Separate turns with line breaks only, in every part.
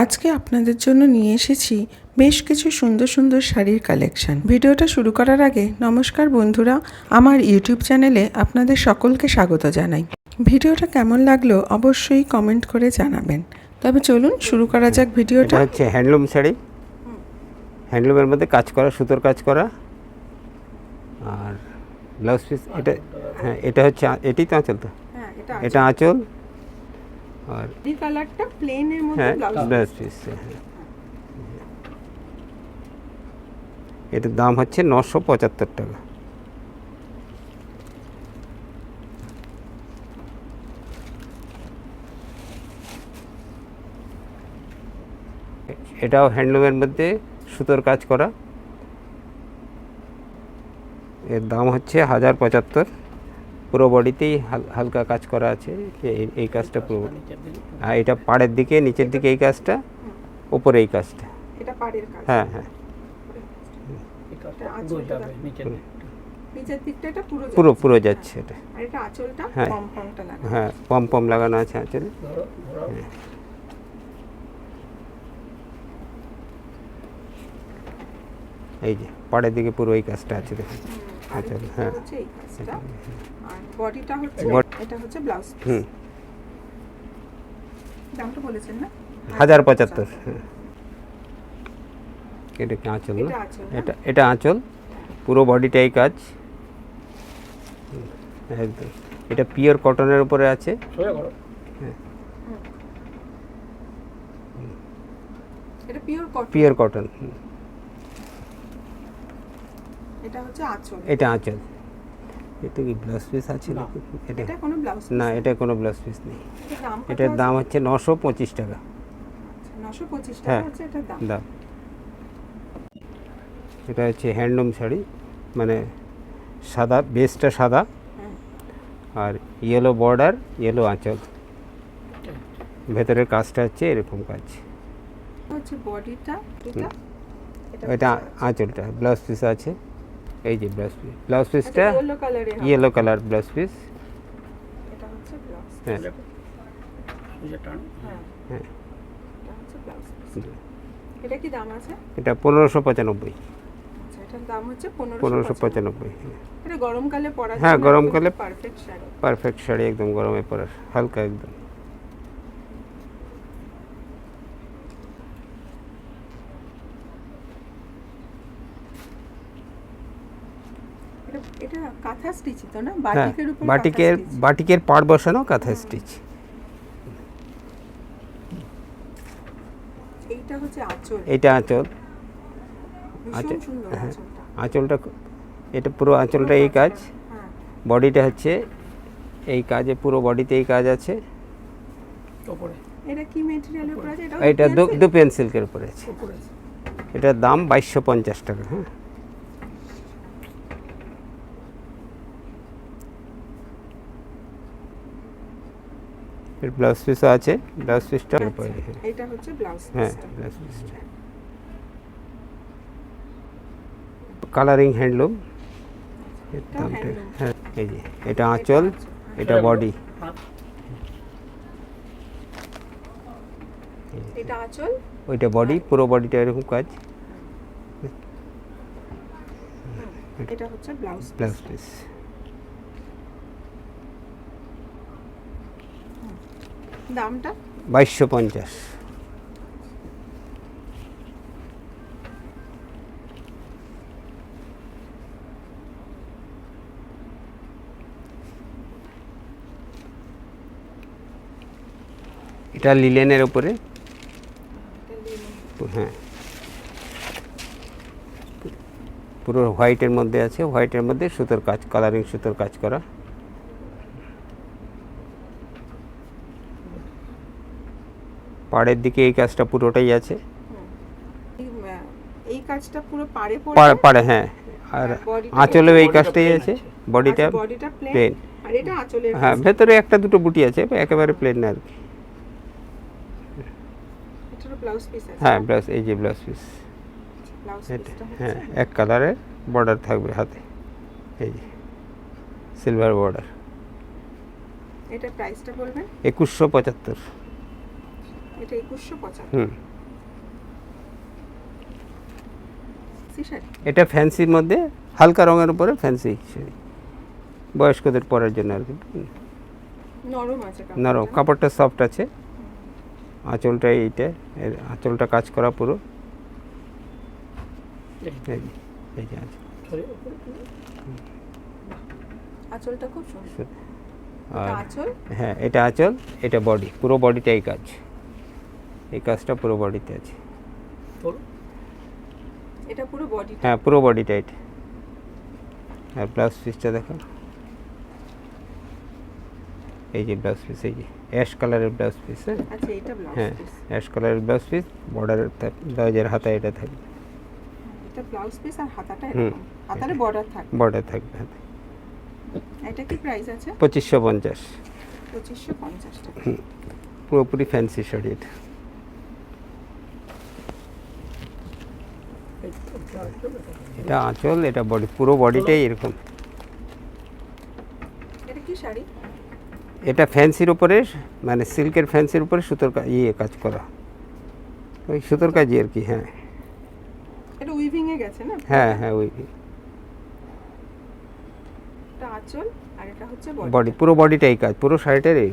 আজকে আপনাদের জন্য নিয়ে এসেছি বেশ কিছু সুন্দর সুন্দর শাড়ির কালেকশন। ভিডিওটা শুরু করার আগে নমস্কার বন্ধুরা, আমার ইউটিউব চ্যানেলে আপনাদের সকলকে স্বাগত জানাই। ভিডিওটা কেমন লাগলো অবশ্যই কমেন্ট করে জানাবেন। তবে চলুন শুরু করা যাক ভিডিওটা।
এটা হচ্ছে হ্যান্ডলুম শাড়ি, হ্যান্ডলুমের মধ্যে কাজ করা, সুতোর কাজ করা। আর ব্লাউজ পিস এটা, হ্যাঁ এটা হচ্ছে, এটাই তো আঁচল তো,
হ্যাঁ
এটা আঁচল। আর
এই কালারটা প্লেন এর মধ্যে
হ্যাঁ
ব্লাউজ
পিস। এটার দাম হচ্ছে 975 টাকা। এটাও হ্যান্ডলুমের মধ্যে সুতোর কাজ করা, এর দাম হচ্ছে 1075। পুরো বডিতেই হালকা কাজ করা আছে, এই কাজটা পুরো। আর এটা পাড়ের দিকে, নিচের দিকে এই কাজটা, উপরে এই কাজটা।
এটা পাড়ের কাজ।
হ্যাঁ হ্যাঁ,
নিচের দিকটা এটা
পুরো পুরো যাচ্ছে এটা।
আর এটা আঁচলটা
হ্যাঁ
পমপমটা লাগানো।
হ্যাঁ, পম পম লাগানো আছে আঁচলে। এই যে পাড়ের দিকে পুরো এই কাজটা আছে দেখুন আঁচল। হ্যাঁ,
হচ্ছে এই কাজটা। আর বডিটা হচ্ছে, এটা হচ্ছে ব্লাউজ। দামটা বলেছেন না?
1075। হ্যাঁ, এটা কি আঁচল না? এটা আঁচল, পুরো বডিটাই কাজ একদম। এটা পিওর কটনের উপরে আছে।
এটা পিওর কটন।
Pure cotton.
এটা হচ্ছে আঁচল।
এটা আঁচল। এটা কি ব্লাউজ পিস আছে?
এটা কোনো ব্লাউজ
না, এটা কোনো ব্লাউজ পিস নেই।
এটার
এটার দাম হচ্ছে 925 টাকা।
925 টাকা
হ্যাঁ
হচ্ছে এটার দাম।
এটা হচ্ছে হ্যান্ডলুম শাড়ি, মানে সাদা, বেসটা সাদা, আর ইয়েলো বর্ডার, ইয়েলো আঁচল। ভেতরের কাজটা হচ্ছে এরকম কাজ।
হচ্ছে বডিটা,
এটা আঁচলটা, ব্লাউজ পিস আছে। এই যে ব্লাউজ পিসটা ইয়েলো কালার ব্লাউজ পিস।
এটা হচ্ছে ব্লাউজ।
হ্যাঁ
হ্যাঁ,
হ্যাঁ,
এটা হচ্ছে ব্লাউজ পিস। এটা কি দাম আছে?
এটা 1595।
আচ্ছা, এটার দাম হচ্ছে
1595।
এটা গরমকালে পরা যায়।
হ্যাঁ, গরমকালে
পারফেক্ট শাড়ি।
পারফেক্ট শাড়ি, একদম গরমে পরার, হালকা একদম।
এটা কাঁথা স্টিচ তো না?
হ্যাঁ,
বাটিকের উপর
বাটিকের পাড় বসানো কাঁথা স্টিচ।
এইটা হচ্ছে আঁচল।
এটা আঁচল।
ভীষণ সুন্দর
হ্যাঁ,
আঁচলটা।
আঁচলটা, এটা পুরো আঁচলটা এই কাজ।
হ্যাঁ,
বডিটা হচ্ছে এই কাজে, পুরো বডিতে এই কাজ আছে।
এটা কি ম্যাটেরিয়ালের উপর আছে?
এটা দু পেন্সিলের উপরে আছে। এটার দাম 2250 টাকা। হ্যাঁ, এর ব্লাউজ পিসও আছে। ব্লাউজ পিসটা উপরে।
এটা হচ্ছে ব্লাউজ পিস।
হ্যাঁ, ব্লাউজ পিসটা কালারিং হ্যান্ডলুম। হ্যাঁ, এই যে এটা আঁচল, এটা বডি।
এটা আঁচল,
ওইটা বডি, পুরো বডিটা এরকম কাজ।
এটা হচ্ছে ব্লাউজ
পিস।
দামটা
2250। এটা লিলেনের উপরে। হ্যাঁ, পুরো হোয়াইটের মধ্যে আছে, হোয়াইটের মধ্যে সুতোর কাজ, কালারিং সুতোর কাজ করা। পাড়ের দিকে এই কাজটা পুরোটাই আছে।
এই কাজটা পুরো পাড়ে
পাড়ে, হ্যাঁ। আর আঁচলেও এই কাজটাই আছে। বডিটা প্লেন,
আর এটা আঁচলের।
হ্যাঁ, ভেতরে একটা দুটো বুটি আছে, একেবারে প্লেন না আর কি।
এটারও ব্লাউজ পিস আছে।
হ্যাঁ, ব্লাউজ, এই যে ব্লাউজ পিস। হ্যাঁ, এক কালারের বর্ডার থাকবে হাতে, এই যে সিলভার বর্ডার।
এটা প্রাইসটা বলবেন?
2175।
এটা 2175
হুম,
শাড়ি।
এটা ফ্যান্সির মধ্যে হালকা রঙের উপরে ফ্যান্সি শাড়ি, বয়স্কদের পরার জন্য আর কি।
নরম আছে
নরম, কাপড়টা সফট আছে। আঁচলটা এইটা, এর আঁচলটা কাজ করা পুরো। এই যে আঁচল।
আঁচলটা খুব সুন্দর।
আর
আঁচল,
হ্যাঁ, এটা আঁচল, এটা বডি, পুরো বডিটাই কাজ। এই কাজটা পুরো বডিতে আছে।
এটা পুরো বডি।
হ্যাঁ, পুরো বডিটা এটা। আর ব্লাউজ পিসটা দেখো, এই যে ব্লাউজ পিস, এই যে অ্যাশ কালারের ব্লাউজ পিস।
আচ্ছা, এটা ব্লাউজ
হ্যাঁ,
পিস।
অ্যাশ কালারের ব্লাউজ পিস, বর্ডারের ব্লাউজের হাতা এটা থাকবে।
এটা ব্লাউজ পিস আর হাতাটা
হুম।
এরকম, হাতারে বর্ডার থাকবে।
বর্ডার থাকবে হাতে।
এটা কি প্রাইস আছে?
2550।
2550 টাকা।
পুরোপুরি ফ্যান্সি শাড়ি এটা। এটা আঁচল, এটা বডি, পুরো বডিটাই এরকম।
এটা কি শাড়ি?
এটা ফ্যান্সির উপরে, মানে সিল্কের ফ্যান্সির উপরে সুতোর কাজ করা, ওই সুতোর কাজই আর কি। হ্যাঁ
এটা উইভিং এ গেছে না?
হ্যাঁ হ্যাঁ, ওই
এটা আঁচল আর এটা হচ্ছে
বডি, পুরো বডিটাই কাজ, পুরো শাড়িটার এই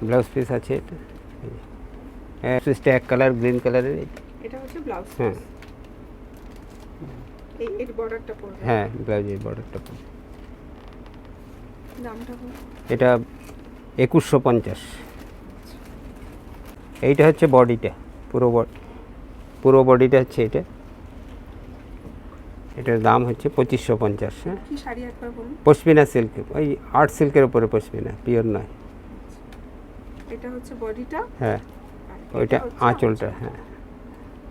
ব্লাউজ পিস আছে এটা। হ্যাঁ, পিসটা এক কালার গ্রিন কালারের।
এটা হচ্ছে ব্লাউজ
হ্যাঁ
পিস। এই এর বর্ডারটা পড়বে।
হ্যাঁ, ব্লাউজের বর্ডারটা।
দামটা বল।
এটা 2150। এইটা হচ্ছে বডিটা, পুরো বডিটা হচ্ছে এটা। এটার দাম হচ্ছে 2550। হ্যাঁ,
কি শাড়ি একবার বলুন।
পশমিনা সিল্ক, ওই আর্ট সিল্কের উপরে পশমিনা, পিওর নয়।
এটা হচ্ছে বডিটা।
হ্যাঁ,
আর
ওইটা
এটা হচ্ছে
আঁচলটা। হ্যাঁ,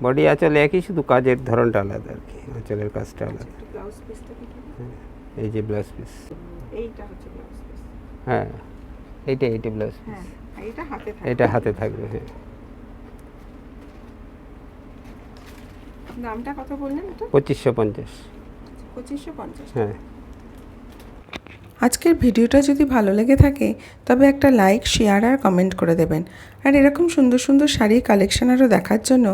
বডি আঁচল একই, শুধু কাজের ধরনটা আলাদা আর কি, আঁচলের কাজটা আলাদা।
ব্লাউজ পিসটা কি হবে?
এই যে ব্লাউজ পিস।
এইটা হচ্ছে ব্লাউজ পিস।
হ্যাঁ, এইটা ব্লাউজ পিস।
হ্যাঁ, আর এটা হাতে থাকবে।
এটা হাতে থাকবে। হ্যাঁ,
দামটা কত বললেন এটা?
2550।
2550।
হ্যাঁ।
আজকের ভিডিওটা যদি ভালো লেগে থাকে তবে একটা লাইক, শেয়ার আর কমেন্ট করে দেবেন। আর এরকম সুন্দর সুন্দর শাড়ির কালেকশন আরও দেখার জন্য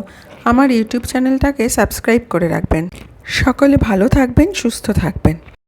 আমার ইউটিউব চ্যানেলটাকে সাবস্ক্রাইব করে রাখবেন। সকলে ভালো থাকবেন, সুস্থ থাকবেন।